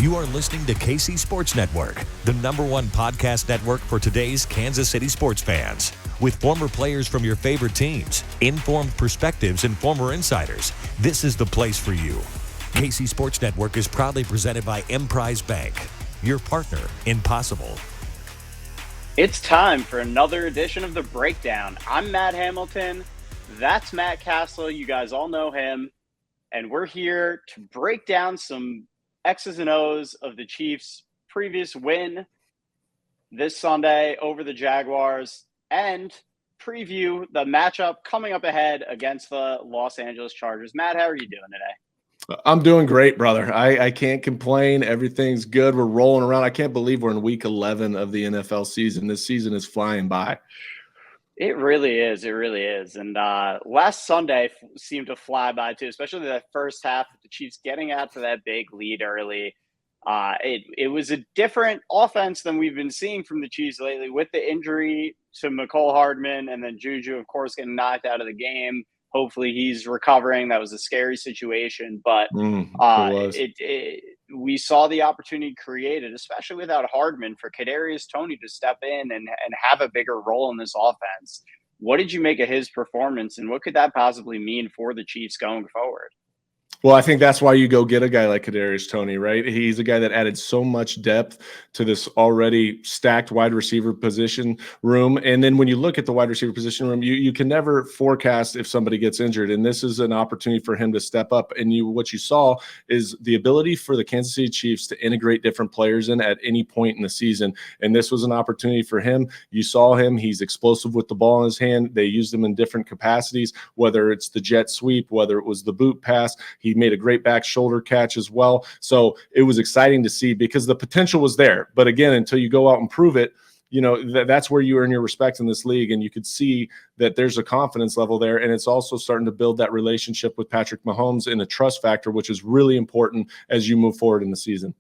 You are listening to KC Sports Network, the #1 podcast network for today's Kansas City sports fans. With former players from your favorite teams, informed perspectives, and former insiders, this is the place for you. KC Sports Network is proudly presented by Emprise Bank, your partner in possible. It's time for another edition of The Breakdown. I'm Matt Hamilton. That's Matt Cassel. You guys all know him. And we're here to break down some X's and O's of the Chiefs' previous win this Sunday over the Jaguars and preview the matchup coming up ahead against the Los Angeles Chargers. Matt, how are you doing today? I'm doing great, brother. I can't complain. Everything's good. We're rolling around. I can't believe we're in week 11 of the NFL season. This season is flying by. It really is. It really is. And last Sunday seemed to fly by too, especially the first half with the Chiefs getting out to that big lead early. It was a different offense than we've been seeing from the Chiefs lately with the injury to McCole Hardman and then Juju, of course, getting knocked out of the game. Hopefully he's recovering. That was a scary situation, but we saw the opportunity created, especially without Hardman, for Kadarius Toney to step in and have a bigger role in this offense. What did you make of his performance, and what could that possibly mean for the Chiefs going forward? Well, I think that's why you go get a guy like Kadarius Toney, right? He's a guy that added so much depth to this already stacked wide receiver position room. And then when you look at the wide receiver position room, you can never forecast if somebody gets injured. And this is an opportunity for him to step up. And what you saw is the ability for the Kansas City Chiefs to integrate different players in at any point in the season. And this was an opportunity for him. You saw him. He's explosive with the ball in his hand. They used him in different capacities, whether it's the jet sweep, whether it was the boot pass. He made a great back shoulder catch as well. So it was exciting to see because the potential was there. But again, until you go out and prove it, that's where you earn your respect in this league. And you could see that there's a confidence level there. And it's also starting to build that relationship with Patrick Mahomes and a trust factor, which is really important as you move forward in the season.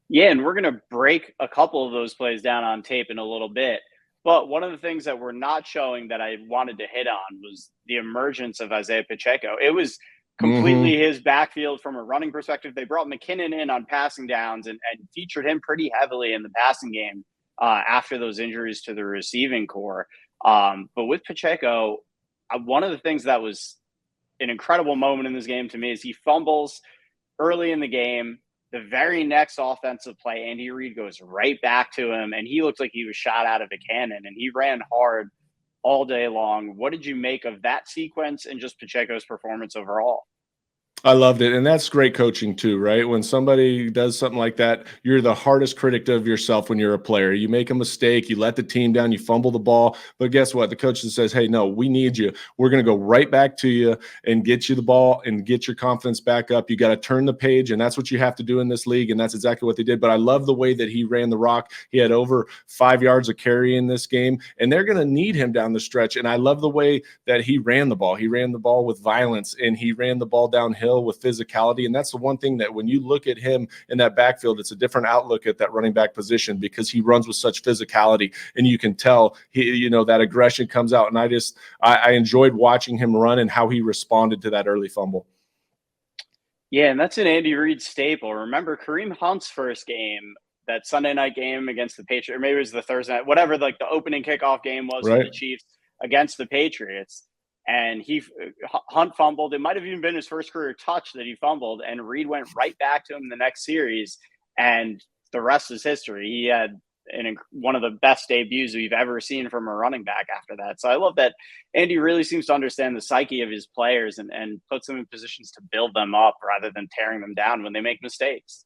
Yeah, and we're going to break a couple of those plays down on tape in a little bit. But one of the things that we're not showing that I wanted to hit on was the emergence of Isaiah Pacheco. It was completely his backfield from a running perspective. They brought McKinnon in on passing downs and featured him pretty heavily in the passing game after those injuries to the receiving core. But with Pacheco, one of the things that was an incredible moment in this game to me is he fumbles early in the game. The very next offensive play, Andy Reid goes right back to him, and he looked like he was shot out of a cannon, and he ran hard all day long. What did you make of that sequence and just Pacheco's performance overall? I loved it. And that's great coaching too, right? When somebody does something like that, you're the hardest critic of yourself when you're a player. You make a mistake, you let the team down, you fumble the ball. But guess what? The coach says, hey, no, we need you. We're going to go right back to you and get you the ball and get your confidence back up. You got to turn the page, and that's what you have to do in this league. And that's exactly what they did. But I love the way that he ran the rock. He had over 5 yards of carry in this game, and they're going to need him down the stretch. And I love the way that he ran the ball. He ran the ball with violence, and he ran the ball downhill with physicality. And that's the one thing that when you look at him in that backfield, it's a different outlook at that running back position because he runs with such physicality, and you can tell that aggression comes out. And I enjoyed watching him run and how he responded to that early fumble. Yeah, and that's an Andy Reid staple. Remember Kareem Hunt's first game, that Sunday night game against the Patriots, or maybe it was the Thursday night, whatever, like the opening kickoff game was for the Chiefs against the Patriots. And Hunt fumbled. It might have even been his first career touch that he fumbled, and Reid went right back to him the next series, and the rest is history. He had one of the best debuts we've ever seen from a running back after that. So I love that Andy really seems to understand the psyche of his players and puts them in positions to build them up rather than tearing them down when they make mistakes.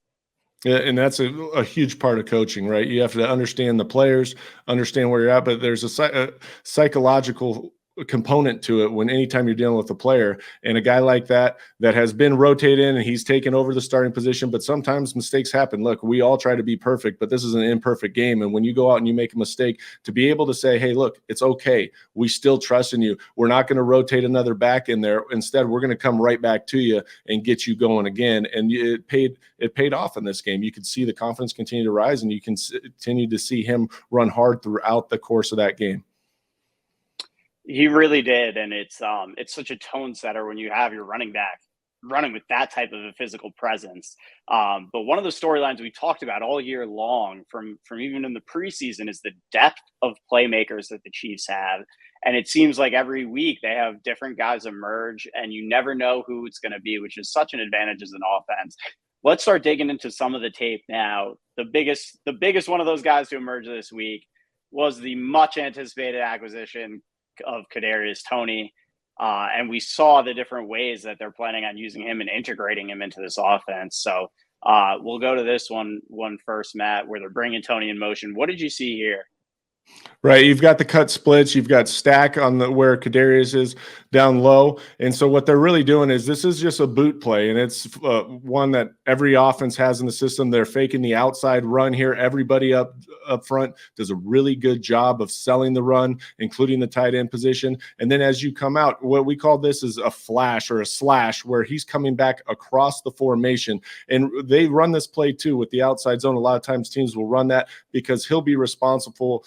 Yeah, and that's a huge part of coaching, right? You have to understand the players, understand where you're at, but there's a psychological component to it when anytime you're dealing with a player, and a guy like that has been rotated in and he's taken over the starting position. But sometimes mistakes happen. Look, we all try to be perfect, but this is an imperfect game. And when you go out and you make a mistake, to be able to say, hey, look, it's okay. We still trust in you. We're not going to rotate another back in there. Instead, we're going to come right back to you and get you going again. And it paid off in this game. You could see the confidence continue to rise, and you can continue to see him run hard throughout the course of that game. He really did, and it's such a tone setter when you have your running back running with that type of a physical presence. But one of the storylines we talked about all year long from even in the preseason is the depth of playmakers that the Chiefs have. And it seems like every week they have different guys emerge, and you never know who it's going to be, which is such an advantage as an offense. Let's start digging into some of the tape now. The biggest one of those guys to emerge this week was the much anticipated acquisition of Kadarius Toney. And we saw the different ways that they're planning on using him and integrating him into this offense. So we'll go to this one first, Matt, where they're bringing Toney in motion. What did you see here? Right, you've got the cut splits, you've got stack on the where Kadarius is down low, and so what they're really doing is this is just a boot play, and it's one that every offense has in the system. They're faking the outside run here. Everybody up front does a really good job of selling the run, including the tight end position. And then as you come out, what we call this is a flash or a slash, where he's coming back across the formation, and they run this play too with the outside zone. A lot of times teams will run that because he'll be responsible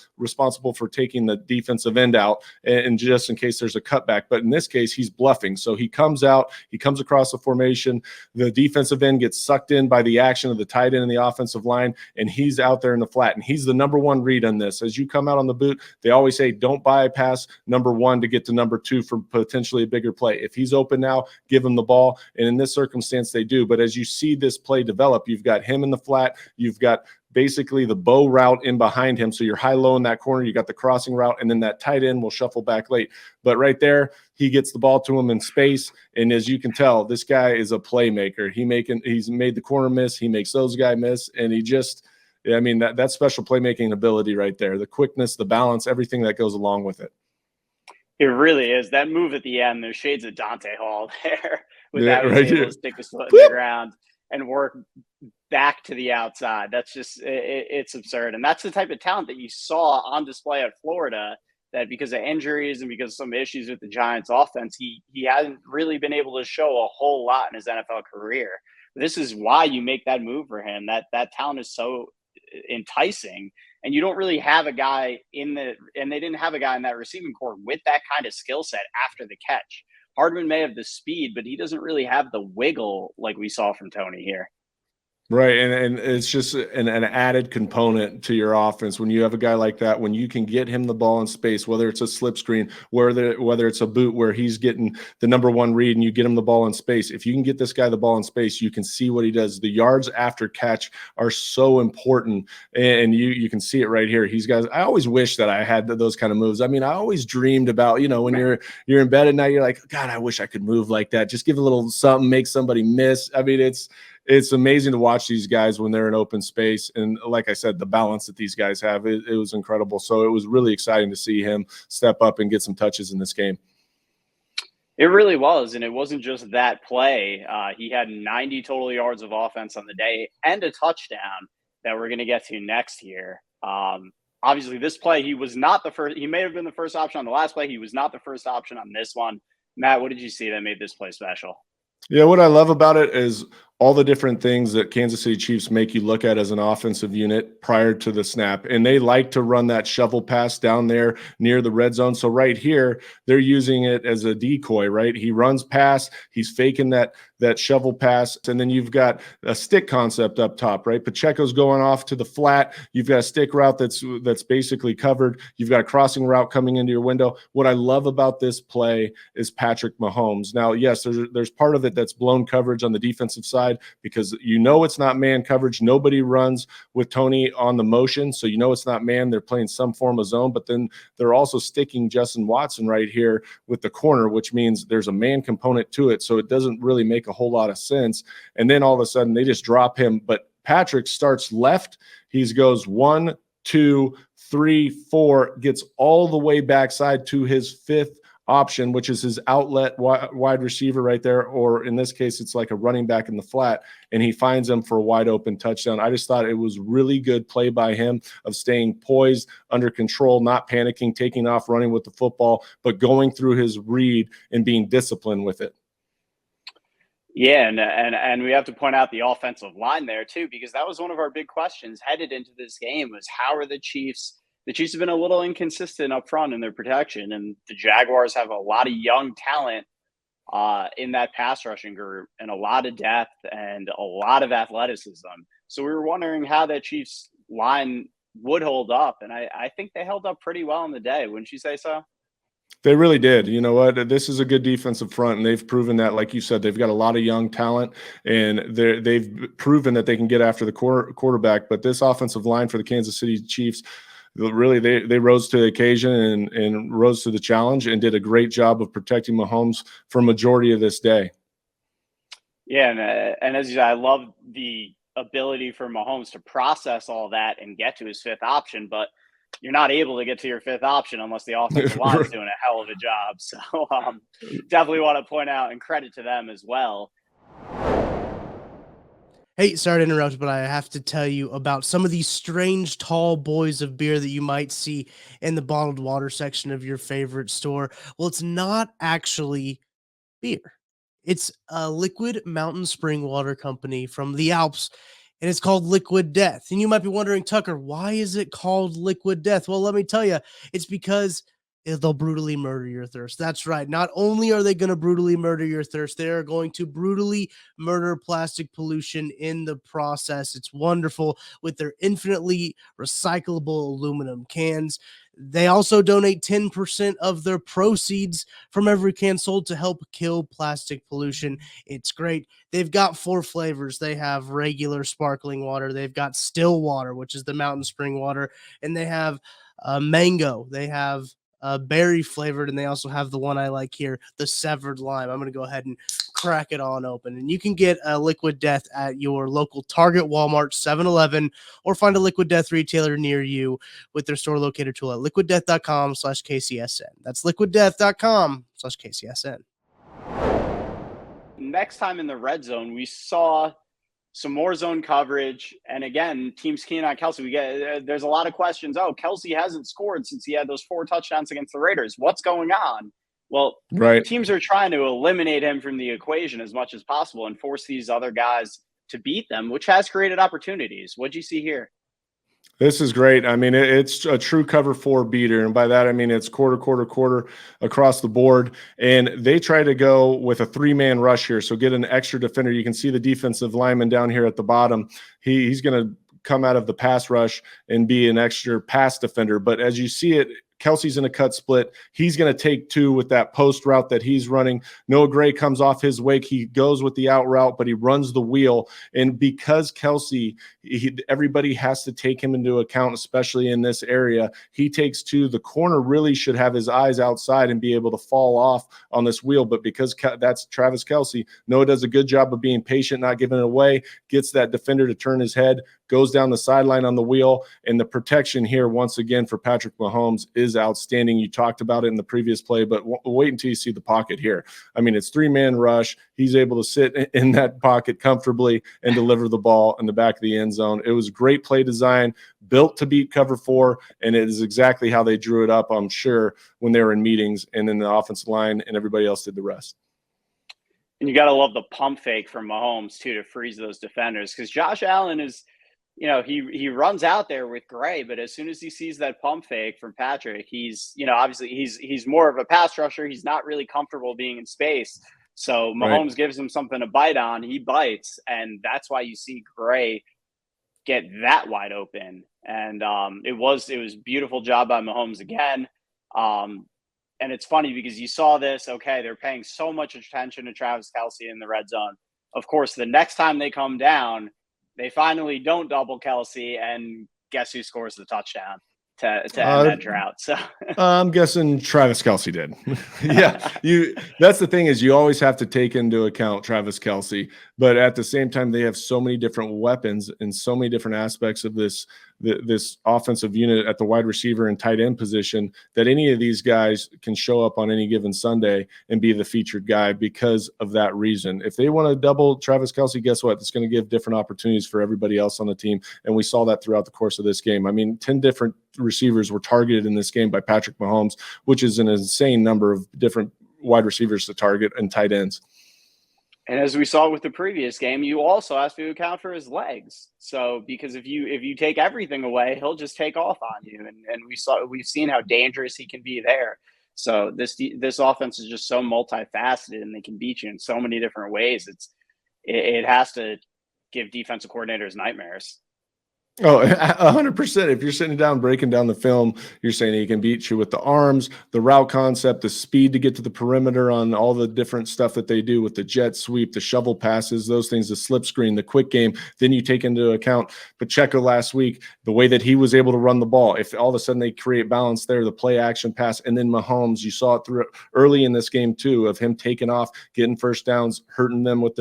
for taking the defensive end out, and just in case there's a cutback. But in this case, he's bluffing. So he comes out, he comes across the formation, the defensive end gets sucked in by the action of the tight end and the offensive line, and he's out there in the flat. And he's the number one read on this. As you come out on the boot, they always say don't bypass number one to get to number two for potentially a bigger play. If he's open now, give him the ball. And in this circumstance, they do. But as you see this play develop, you've got him in the flat, you've got basically the bow route in behind him. So you're high-low in that corner. You got the crossing route, and then that tight end will shuffle back late. But right there, he gets the ball to him in space. And as you can tell, this guy is a playmaker. He's made the corner miss. He makes those guys miss. And that's special playmaking ability right there. The quickness, the balance, everything that goes along with it. It really is. That move at the end, there's shades of Dante Hall there with that right able to stick his foot in the ground and work back to the outside. That's just, it's absurd. And that's the type of talent that you saw on display at Florida, that because of injuries and because of some issues with the Giants offense, he hasn't really been able to show a whole lot in his NFL career. This is why you make that move for him. That talent is so enticing, and you don't really have a guy and they didn't have a guy in that receiving core with that kind of skill set after the catch. Hardman may have the speed, but he doesn't really have the wiggle like we saw from Toney here. Right, and it's just an added component to your offense when you have a guy like that, when you can get him the ball in space, whether it's a slip screen, whether it's a boot where he's getting the number one read and you get him the ball in space. If you can get this guy the ball in space, you can see what he does. The yards after catch are so important, and you can see it right here. I always wish that I had those kind of moves. I mean, I always dreamed about, when you're in bed at night, you're like, God, I wish I could move like that. Just give a little something, make somebody miss. I mean, it's amazing to watch these guys when they're in open space. And like I said, the balance that these guys have, it was incredible. So it was really exciting to see him step up and get some touches in this game. It really was. And it wasn't just that play. He had 90 total yards of offense on the day and a touchdown that we're going to get to next year. Obviously, this play, he was not the first. He may have been the first option on the last play. He was not the first option on this one. Matt, what did you see that made this play special? Yeah, what I love about it is all the different things that Kansas City Chiefs make you look at as an offensive unit prior to the snap. And they like to run that shovel pass down there near the red zone. So right here, they're using it as a decoy, right? He runs past, he's faking that shovel pass, and then you've got a stick concept up top, right? Pacheco's going off to the flat. You've got a stick route that's basically covered. You've got a crossing route coming into your window. What I love about this play is Patrick Mahomes. Now, yes, there's part of it that's blown coverage on the defensive side, because it's not man coverage. Nobody runs with Toney on the motion, so it's not man. They're playing some form of zone, but then they're also sticking Justin Watson right here with the corner, which means there's a man component to it, so it doesn't really make a whole lot of sense. And then all of a sudden they just drop him, but Patrick starts left. He goes 1, 2, 3, 4, gets all the way backside to his fifth option, which is his outlet wide receiver right there, or in this case, it's like a running back in the flat, and he finds him for a wide open touchdown. I just thought it was really good play by him of staying poised, under control, not panicking, taking off, running with the football, but going through his read and being disciplined with it. Yeah, and we have to point out the offensive line there too, because that was one of our big questions headed into this game was how are the Chiefs? The Chiefs have been a little inconsistent up front in their protection, and the Jaguars have a lot of young talent in that pass rushing group, and a lot of depth and a lot of athleticism. So we were wondering how that Chiefs line would hold up, and I think they held up pretty well on the day. Wouldn't you say so? They really did. You know what? This is a good defensive front, and they've proven that, like you said, they've got a lot of young talent, and they've proven that they can get after the quarterback. But this offensive line for the Kansas City Chiefs, really, they rose to the occasion and rose to the challenge and did a great job of protecting Mahomes for a majority of this day. Yeah, and as you said, I love the ability for Mahomes to process all that and get to his fifth option, but you're not able to get to your fifth option unless the offensive line is doing a hell of a job. So definitely want to point out and credit to them as well. Hey, sorry to interrupt, but I have to tell you about some of these strange tall boys of beer that you might see in the bottled water section of your favorite store. Well, it's not actually beer. It's a liquid mountain spring water company from the Alps, and it's called Liquid Death. And you might be wondering, Tucker, why is it called Liquid Death? Well, let me tell you, it's because they'll brutally murder your thirst. That's right. Not only are they going to brutally murder your thirst, they are going to brutally murder plastic pollution in the process. It's wonderful with their infinitely recyclable aluminum cans. They also donate 10% of their proceeds from every can sold to help kill plastic pollution. It's great. They've got 4 flavors. They have regular sparkling water. They've got still water, which is the mountain spring water. And they have mango. They have berry flavored, and they also have the one I like here, the severed lime. I'm going to go ahead and crack it on open. And you can get a Liquid Death at your local Target, Walmart, 7-Eleven, or find a Liquid Death retailer near you with their store locator tool at liquiddeath.com/KCSN. That's liquiddeath.com/KCSN. Next time in the red zone, we saw some more zone coverage. And again, teams keen on Kelsey. There's a lot of questions. Oh, Kelsey hasn't scored since he had those 4 touchdowns against the Raiders. What's going on? Well, Right. Teams are trying to eliminate him from the equation as much as possible and force these other guys to beat them, which has created opportunities. What'd you see here? This is great. I mean, it's a true cover 4 beater. And by that, I mean, it's quarter across the board. And they try to go with a 3-man rush here. So get an extra defender. You can see the defensive lineman down here at the bottom. He's going to come out of the pass rush and be an extra pass defender. But as you see it, Kelsey's in a cut split. He's going to take 2 with that post route that he's running. Noah Gray comes off his wake. He goes with the out route, but he runs the wheel. And because Kelsey, everybody has to take him into account, especially in this area, he takes 2. The corner really should have his eyes outside and be able to fall off on this wheel. But because that's Travis Kelce, Noah does a good job of being patient, not giving it away, gets that defender to turn his head, goes down the sideline on the wheel. And the protection here, once again, for Patrick Mahomes is outstanding. You talked about it in the previous play, but wait until you see the pocket here. I mean, it's 3-man rush. He's able to sit in that pocket comfortably and deliver the ball in the back of the end zone. It was great play design, built to beat cover 4, and it is exactly how they drew it up, I'm sure, when they were in meetings, and then the offensive line and everybody else did the rest. And you got to love the pump fake from Mahomes, too, to freeze those defenders, because Josh Allen is – he runs out there with Gray, but as soon as he sees that pump fake from Patrick, he's, obviously he's more of a pass rusher. He's not really comfortable being in space. So Mahomes gives him something to bite on. He bites. And that's why you see Gray get that wide open. And it was beautiful job by Mahomes again. And it's funny because you saw this, okay, they're paying so much attention to Travis Kelce in the red zone. Of course, the next time they come down, they finally don't double Kelce, and guess who scores the touchdown to end that drought? So I'm guessing Travis Kelce did. Yeah, that's the thing, is you always have to take into account Travis Kelce, but at the same time, they have so many different weapons and so many different aspects of this offensive unit at the wide receiver and tight end position that any of these guys can show up on any given Sunday and be the featured guy because of that reason. If they want to double Travis Kelce, guess what? It's going to give different opportunities for everybody else on the team. And we saw that throughout the course of this game. I mean, 10 different receivers were targeted in this game by Patrick Mahomes, which is an insane number of different wide receivers to target and tight ends. And as we saw with the previous game, you also have to account for his legs. So because if you take everything away, he'll just take off on you. And we've seen how dangerous he can be there. So this offense is just so multifaceted, and they can beat you in so many different ways. It has to give defensive coordinators nightmares. Oh, 100%. If you're sitting down, breaking down the film, you're saying he can beat you with the arms, the route concept, the speed to get to the perimeter on all the different stuff that they do with the jet sweep, the shovel passes, those things, the slip screen, the quick game. Then you take into account Pacheco last week, the way that he was able to run the ball. If all of a sudden they create balance there, the play action pass, and then Mahomes, you saw it through early in this game too, of him taking off, getting first downs, hurting them with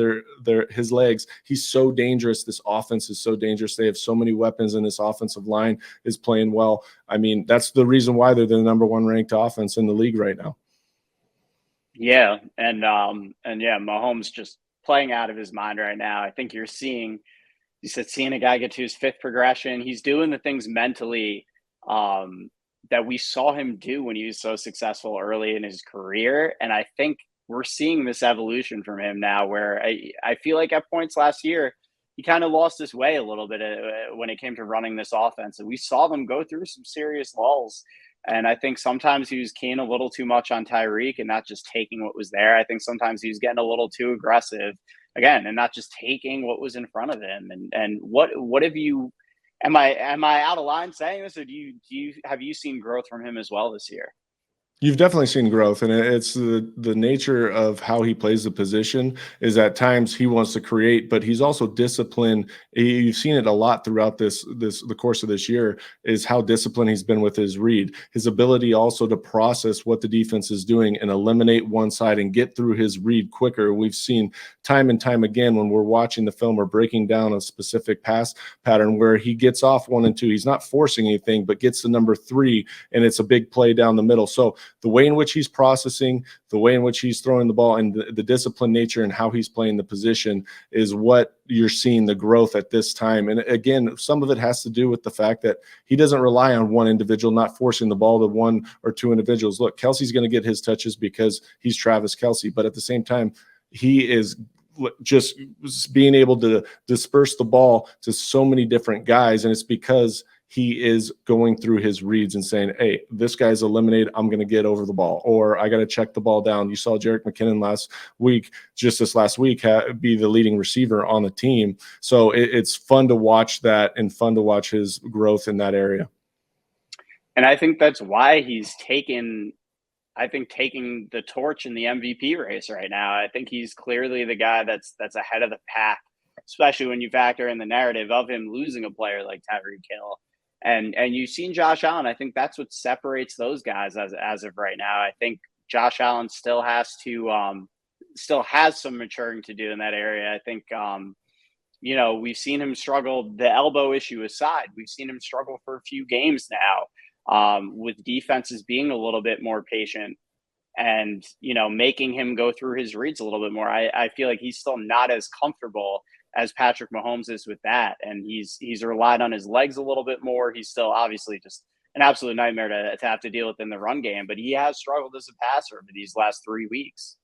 his legs. He's so dangerous. This offense is so dangerous. They have so many weapons, and this offensive line is playing well. I mean, that's the reason why they're the number one ranked offense in the league right now. Yeah, and yeah, Mahomes just playing out of his mind right now. I think seeing a guy get to his fifth progression. He's doing the things mentally that we saw him do when he was so successful early in his career, and I think we're seeing this evolution from him now, where I feel like at points last year he kind of lost his way a little bit when it came to running this offense. And we saw them go through some serious lulls. And I think sometimes he was keying a little too much on Tyreek and not just taking what was there. I think sometimes he was getting a little too aggressive again and not just taking what was in front of him. And what have you, am I out of line saying this, or have you seen growth from him as well this year? You've definitely seen growth, and it's the nature of how he plays the position is at times he wants to create, but he's also disciplined. You've seen it a lot throughout the course of this year is how disciplined he's been with his read, his ability also to process what the defense is doing and eliminate one side and get through his read quicker. We've seen time and time again when we're watching the film or breaking down a specific pass pattern where he gets off 1 and 2. He's not forcing anything, but gets the number 3, and it's a big play down the middle. So the way in which he's processing, the way in which he's throwing the ball, and the disciplined nature and how he's playing the position is what you're seeing the growth at this time. And again, some of it has to do with the fact that he doesn't rely on one individual, not forcing the ball to 1 or 2 individuals. Look, Kelsey's going to get his touches because he's Travis Kelce, but at the same time, he is just being able to disperse the ball to so many different guys, and it's because he is going through his reads and saying, hey, this guy's eliminated, I'm going to get over the ball, or I got to check the ball down. You saw Jerick McKinnon this last week, be the leading receiver on the team. So it's fun to watch that and fun to watch his growth in that area. And I think that's why he's taking the torch in the MVP race right now. I think he's clearly the guy that's ahead of the pack, especially when you factor in the narrative of him losing a player like Tyreek Hill. And you've seen Josh Allen. I think that's what separates those guys as of right now. I think Josh Allen still has some maturing to do in that area. I think we've seen him struggle. The elbow issue aside, we've seen him struggle for a few games now, with defenses being a little bit more patient and making him go through his reads a little bit more. I feel like he's still not as comfortable as Patrick Mahomes is with that. And he's relied on his legs a little bit more. He's still obviously just an absolute nightmare to have to deal with in the run game, but he has struggled as a passer over these last 3 weeks.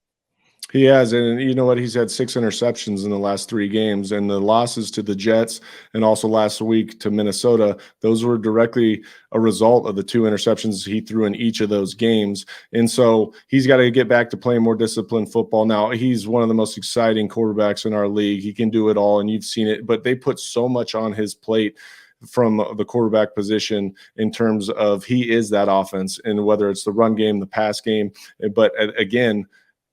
He has, and you know what? He's had 6 interceptions in the last 3 games, and the losses to the Jets and also last week to Minnesota, those were directly a result of the 2 interceptions he threw in each of those games. And so he's got to get back to playing more disciplined football. Now, he's one of the most exciting quarterbacks in our league. He can do it all, and you've seen it, but they put so much on his plate from the quarterback position in terms of he is that offense, and whether it's the run game, the pass game. But again,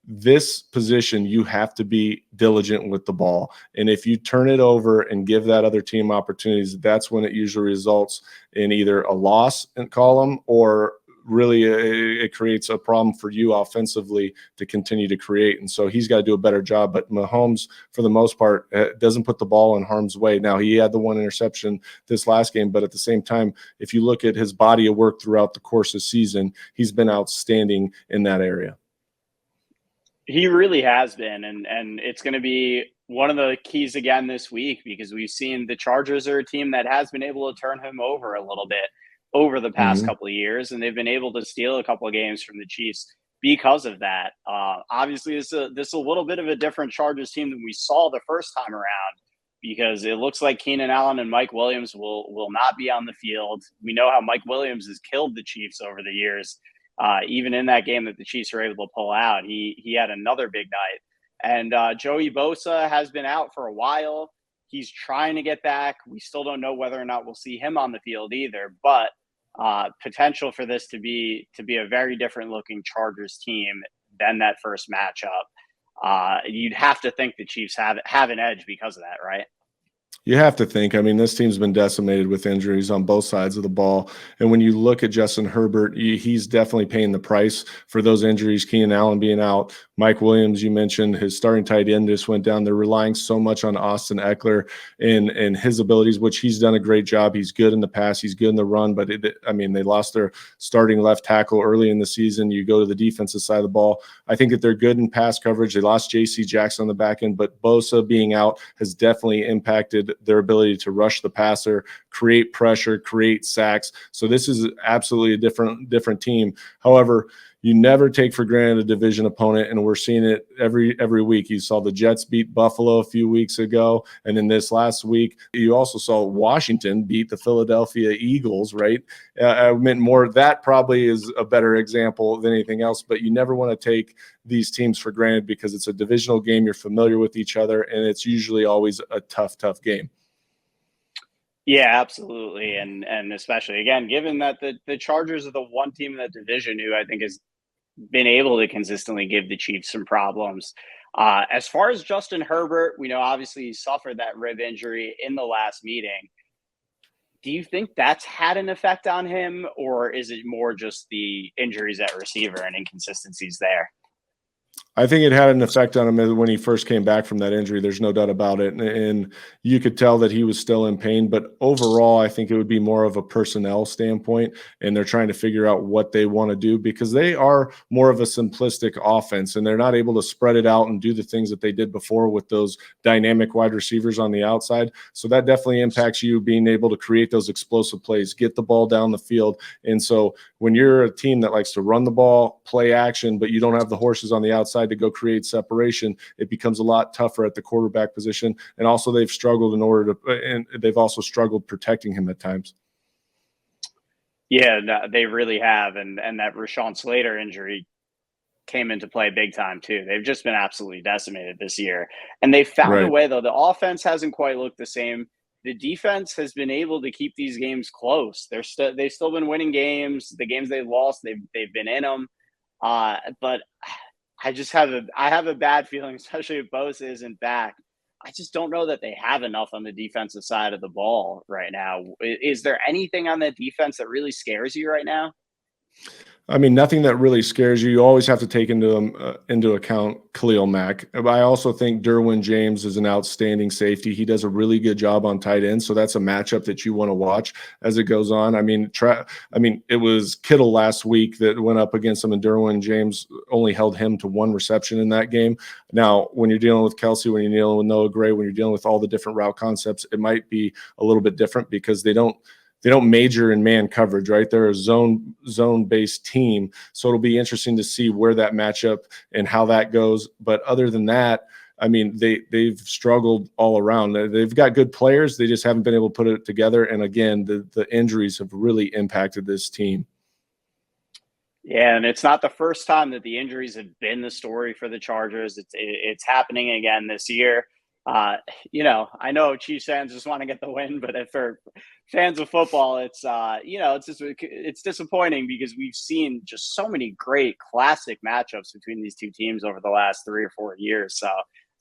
this position, you have to be diligent with the ball. And if you turn it over and give that other team opportunities, that's when it usually results in either a loss in column or really it creates a problem for you offensively to continue to create. And so he's got to do a better job. But Mahomes, for the most part, doesn't put the ball in harm's way. Now, he had the 1 interception this last game, but at the same time, if you look at his body of work throughout the course of the season, he's been outstanding in that area. He really has been, and it's going to be one of the keys again this week, because we've seen the Chargers are a team that has been able to turn him over a little bit over the past couple of years, and they've been able to steal a couple of games from the Chiefs because of that. Obviously, this is a little bit of a different Chargers team than we saw the first time around, because it looks like Keenan Allen and Mike Williams will not be on the field. We know how Mike Williams has killed the Chiefs over the years. Even in that game that the Chiefs were able to pull out, he had another big night. And Joey Bosa has been out for a while. He's trying to get back. We still don't know whether or not we'll see him on the field either, but potential for this to be a very different looking Chargers team than that first matchup. You'd have to think the Chiefs have an edge because of that, right? You have to think. I mean, this team's been decimated with injuries on both sides of the ball. And when you look at Justin Herbert, he's definitely paying the price for those injuries. Keenan Allen being out. Mike Williams, you mentioned his starting tight end just went down. They're relying so much on Austin Eckler and his abilities, which he's done a great job. He's good in the pass. He's good in the run. But, they lost their starting left tackle early in the season. You go to the defensive side of the ball. I think that they're good in pass coverage. They lost J.C. Jackson on the back end, but Bosa being out has definitely impacted their ability to rush the passer, create pressure, create sacks. So this is absolutely a different team. However, you never take for granted a division opponent, and we're seeing it every week. You saw the Jets beat Buffalo a few weeks ago, and then this last week, you also saw Washington beat the Philadelphia Eagles, right? I meant more. That probably is a better example than anything else, but you never want to take these teams for granted because it's a divisional game. You're familiar with each other, and it's usually always a tough game. Yeah, absolutely. And especially, again, given that the Chargers are the one team in that division who I think has been able to consistently give the Chiefs some problems. As far as Justin Herbert, we know obviously he suffered that rib injury in the last meeting. Do you think that's had an effect on him, or is it more just the injuries at receiver and inconsistencies there? I think it had an effect on him when he first came back from that injury. There's no doubt about it. And you could tell that he was still in pain. But overall, I think it would be more of a personnel standpoint, and they're trying to figure out what they want to do because they are more of a simplistic offense, and they're not able to spread it out and do the things that they did before with those dynamic wide receivers on the outside. So that definitely impacts you being able to create those explosive plays, get the ball down the field. And so when you're a team that likes to run the ball, play action, but you don't have the horses on the outside to go create separation, it becomes a lot tougher at the quarterback position. And also they've struggled and they've also struggled protecting him at times. Yeah, no, they really have. And that Rashawn Slater injury came into play big time too. They've just been absolutely decimated this year. And they found a way, though. The offense hasn't quite looked the same. The defense has been able to keep these games close. They've still been winning games. The games they've lost, they've been in them. But I have a bad feeling, especially if Bosa isn't back. I just don't know that they have enough on the defensive side of the ball right now. Is there anything on that defense that really scares you right now? I mean, nothing that really scares you. You always have to take into account Khalil Mack. I also think Derwin James is an outstanding safety. He does a really good job on tight end, so that's a matchup that you want to watch as it goes on. I mean, it was Kittle last week that went up against him, and Derwin James only held him to one reception in that game. Now, when you're dealing with Kelsey, when you're dealing with Noah Gray, when you're dealing with all the different route concepts, it might be a little bit different because they don't major in man coverage, right? They're a zone-based team. So it'll be interesting to see where that matchup and how that goes. But other than that, I mean, they've struggled all around. They've got good players. They just haven't been able to put it together. And again, the injuries have really impacted this team. Yeah, and it's not the first time that the injuries have been the story for the Chargers. It's happening again this year. I know Chiefs fans just want to get the win, but for fans of football, it's disappointing because we've seen just so many great classic matchups between these two teams over the last 3 or 4 years. So,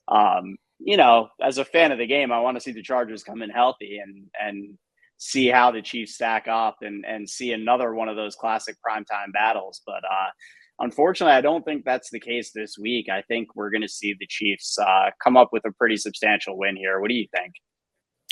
as a fan of the game, I want to see the Chargers come in healthy and see how the Chiefs stack up and see another one of those classic primetime battles. But unfortunately, I don't think that's the case this week. I think we're going to see the Chiefs come up with a pretty substantial win here. What do you think?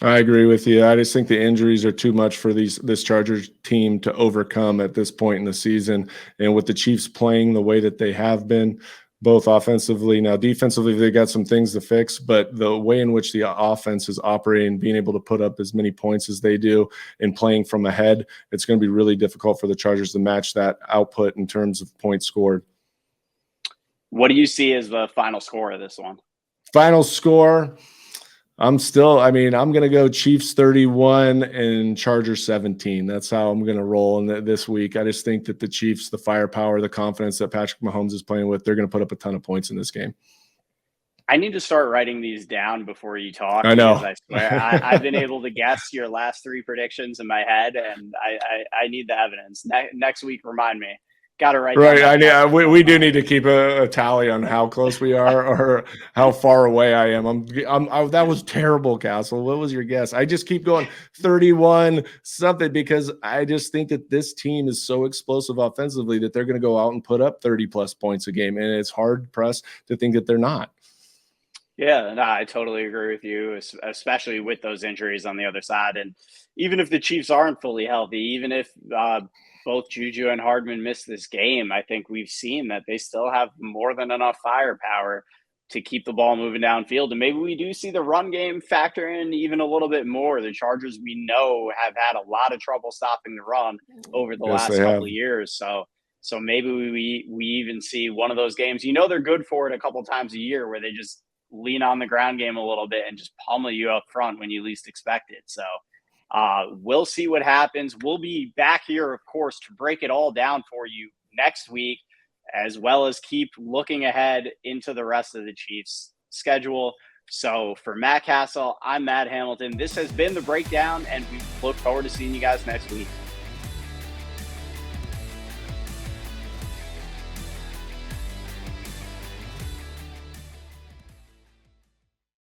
I agree with you. I just think the injuries are too much for this Chargers team to overcome at this point in the season. And with the Chiefs playing the way that they have been, both offensively, now defensively, they got some things to fix, but the way in which the offense is operating, being able to put up as many points as they do and playing from ahead, it's going to be really difficult for the Chargers to match that output in terms of points scored. What do you see as the final score of this one? Final score, I'm going to go Chiefs 31 and Chargers 17. That's how I'm going to roll in this week. I just think that the Chiefs, the firepower, the confidence that Patrick Mahomes is playing with, they're going to put up a ton of points in this game. I need to start writing these down before you talk. I know. Because I swear I've been able to guess your last 3 predictions in my head, and I need the evidence. Next week, remind me. Got to write. Right. We do need to keep a tally on how close we are or how far away I am. That was terrible, Cassel. What was your guess? I just keep going 31 something because I just think that this team is so explosive offensively that they're going to go out and put up 30 plus points a game. And it's hard pressed to think that they're not. Yeah, no, I totally agree with you, especially with those injuries on the other side. And even if the Chiefs aren't fully healthy, even if both Juju and Hardman miss this game, I think we've seen that they still have more than enough firepower to keep the ball moving downfield. And maybe we do see the run game factor in even a little bit more. The Chargers, we know, have had a lot of trouble stopping the run over the last couple of years. So maybe we even see one of those games. They're good for it a couple times a year where they just lean on the ground game a little bit and just pummel you up front when you least expect it. So we'll see what happens. We'll be back here, of course, to break it all down for you next week, as well as keep looking ahead into the rest of the Chiefs' schedule. So for Matt Cassel, I'm Matt Hamilton. This has been The Breakdown, and we look forward to seeing you guys next week.